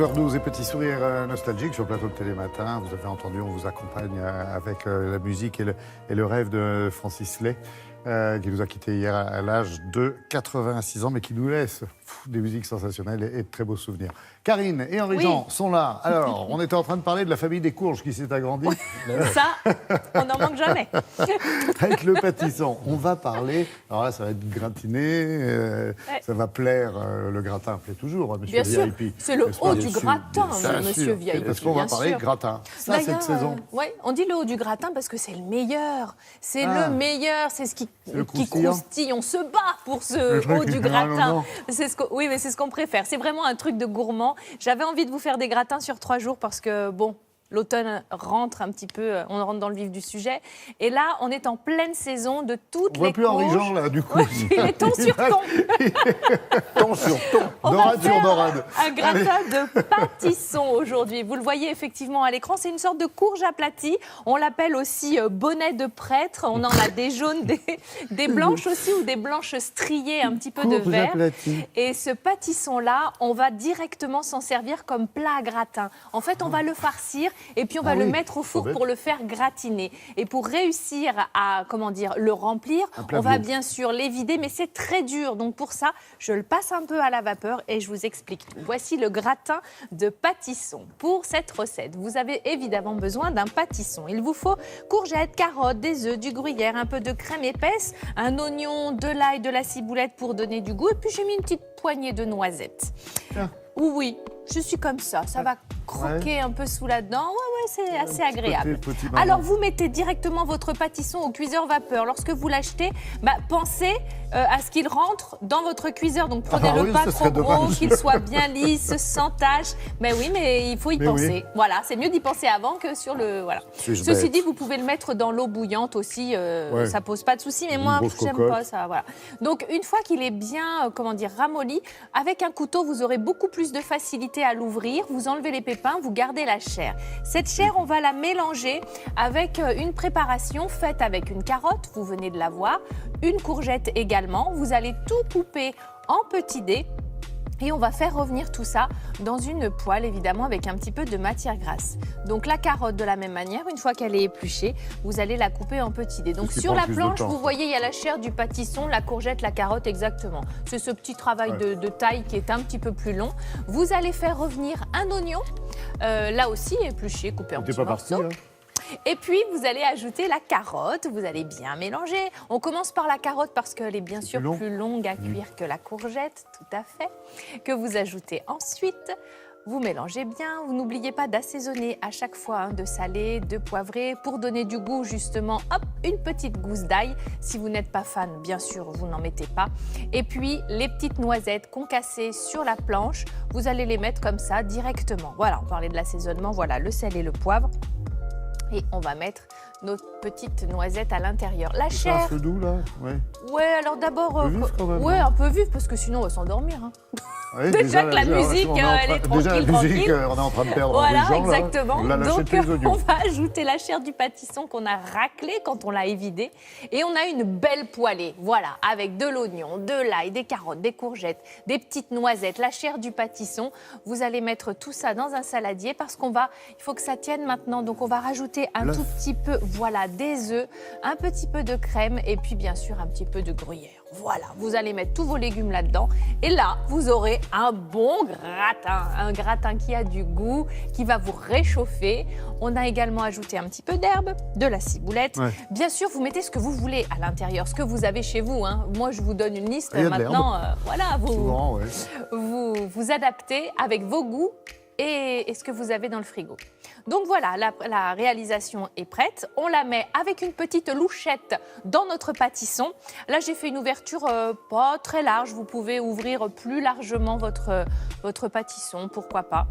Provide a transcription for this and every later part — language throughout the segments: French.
9h12 et petit sourire nostalgique sur le plateau de Télématin. Vous avez entendu, on vous accompagne avec la musique et le rêve de Francis Lay, qui nous a quittés hier à l'âge de 86 ans, mais qui nous laisse des musiques sensationnelles et de très beaux souvenirs. Karine et Henri-Jean sont là. Alors, on était en train de parler de la famille des Courges qui s'est agrandie. Ça, on n'en manque jamais. Avec le pâtisson, on va parler. Alors là, ça va être gratiné, ça va plaire. Le gratin plaît toujours, monsieur VIP. Bien sûr, c'est le haut du gratin, monsieur VIP. Parce qu'on va parler gratin. Ça, cette saison. Oui, on dit le haut du gratin parce que c'est le meilleur. C'est le meilleur, c'est ce qui croustille. On se bat pour ce haut du gratin. Oui, mais c'est ce qu'on préfère. C'est vraiment un truc de gourmand. J'avais envie de vous faire des gratins sur 3 jours parce que, bon, l'automne rentre un petit peu, on rentre dans le vif du sujet. Et là, on est en pleine saison de toutes les courges. On voit plus Henri-Jean, là, du coup. Il est ton sur ton. Ton sur ton. Dorade sur dorade. Un gratin de pâtisson aujourd'hui. Vous le voyez effectivement à l'écran. C'est une sorte de courge aplatie. On l'appelle aussi bonnet de prêtre. On en a des jaunes, des blanches aussi, ou des blanches striées, un petit peu de vert. Aplatie. Et ce pâtisson-là, on va directement s'en servir comme plat à gratin. En fait, on va le farcir. Et puis on va le mettre au four pour le faire gratiner. Et pour réussir à, le remplir, on va bien sûr l'évider, mais c'est très dur. Donc pour ça, je le passe un peu à la vapeur et je vous explique tout. Voici le gratin de pâtisson. Pour cette recette, vous avez évidemment besoin d'un pâtisson. Il vous faut courgettes, carottes, des œufs, du gruyère, un peu de crème épaisse, un oignon, de l'ail, de la ciboulette pour donner du goût. Et puis j'ai mis une petite poignée de noisettes. Oui, je suis comme ça. Ça va croquer un peu sous la dent. Ouais, c'est assez agréable. Alors, vous mettez directement votre pâtisson au cuiseur vapeur. Lorsque vous l'achetez, pensez à ce qu'il rentre dans votre cuiseur. Donc, prenez-le pas trop gros, qu'il soit bien lisse, sans tache. Mais oui, mais il faut y penser. Voilà, c'est mieux d'y penser avant que sur le... Voilà. Ceci dit, vous pouvez le mettre dans l'eau bouillante aussi. Ça pose pas de souci. Mais moi, j'aime pas ça. Voilà. Donc, une fois qu'il est bien, ramolli, avec un couteau, vous aurez beaucoup plus de facilité à l'ouvrir. Vous enlevez les pépins, vous gardez la chair. Cette chair, on va la mélanger avec une préparation faite avec une carotte, vous venez de la voir, une courgette également. Vous allez tout couper en petits dés. Et on va faire revenir tout ça dans une poêle, évidemment, avec un petit peu de matière grasse. Donc la carotte, de la même manière, une fois qu'elle est épluchée, vous allez la couper en petits dés. Donc sur la planche, vous voyez, il y a la chair du pâtisson, la courgette, la carotte, exactement. C'est ce petit travail de taille qui est un petit peu plus long. Vous allez faire revenir un oignon, là aussi épluché, coupé en petits morceaux. Et puis, vous allez ajouter la carotte, vous allez bien mélanger. On commence par la carotte parce qu'elle est bien sûr plus longue à cuire que la courgette, tout à fait, que vous ajoutez ensuite. Vous mélangez bien, vous n'oubliez pas d'assaisonner à chaque fois, de saler, de poivrer, pour donner du goût justement, une petite gousse d'ail. Si vous n'êtes pas fan, bien sûr, vous n'en mettez pas. Et puis, les petites noisettes concassées sur la planche, vous allez les mettre comme ça directement. Voilà, on parlait de l'assaisonnement, voilà, le sel et le poivre. Et on va mettre nos petites noisettes à l'intérieur. La chair... C'est un peu doux, là. Ouais, alors d'abord... Un peu vif, quand même. Ouais, un peu vif, parce que sinon, on va s'endormir. Oui, déjà que la musique, elle est tranquille. Déjà, la musique, on est en train de perdre les gens. Voilà, exactement. Là. Donc, on va ajouter la chair du pâtisson qu'on a raclée quand on l'a évidé. Et on a une belle poêlée, voilà, avec de l'oignon, de l'ail, des carottes, des courgettes, des petites noisettes, la chair du pâtisson. Vous allez mettre tout ça dans un saladier parce il faut que ça tienne maintenant. Donc, on va rajouter un tout petit peu, voilà, des œufs, un petit peu de crème et puis, bien sûr, un petit peu de gruyère. Voilà, vous allez mettre tous vos légumes là-dedans. Et là, vous aurez un bon gratin. Un gratin qui a du goût, qui va vous réchauffer. On a également ajouté un petit peu d'herbe, de la ciboulette. Bien sûr, vous mettez ce que vous voulez à l'intérieur, ce que vous avez chez vous. Moi, je vous donne une liste. Maintenant, voilà, vous adaptez avec vos goûts et ce que vous avez dans le frigo. Donc voilà, la réalisation est prête. On la met avec une petite louchette dans notre pâtisson. Là, j'ai fait une ouverture pas très large. Vous pouvez ouvrir plus largement votre pâtisson, pourquoi pas.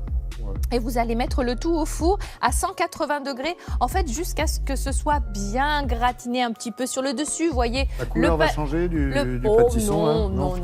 Et vous allez mettre le tout au four à 180 degrés, en fait, jusqu'à ce que ce soit bien gratiné un petit peu sur le dessus. Vous voyez, la couleur va changer du pâtisson. Non.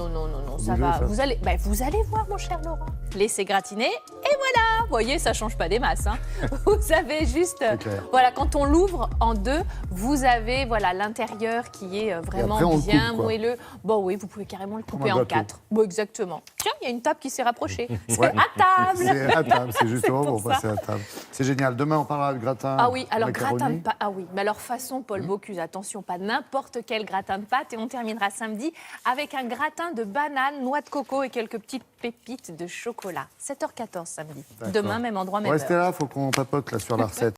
ça bouger, va. ça. Vous allez voir, mon cher Laurent. Laissez gratiner et voilà. Vous voyez, ça change pas des masses. Hein. Vous avez juste, voilà, quand on l'ouvre en deux, vous avez voilà l'intérieur qui est vraiment après, on bien le coupe, quoi. moelleux. Bon, oui, vous pouvez carrément le couper un en gâteau. 4. Bon, exactement. Tiens, il y a une table qui s'est rapprochée. C'est Ouais. à table. C'est à table, c'est justement C'est pour pour passer à table. C'est génial. Demain, on parlera de gratin. Ah oui, alors macaroni. gratin de pâte. Ah oui, mais alors façon Paul Bocuse, attention, pas n'importe quel gratin de pâte. Et on terminera samedi avec un gratin de banane, noix de coco et quelques petites pépites de chocolat. 7h14 samedi. D'accord. Demain, même endroit, même Restez heure. là, il faut qu'on papote là, sur la recette.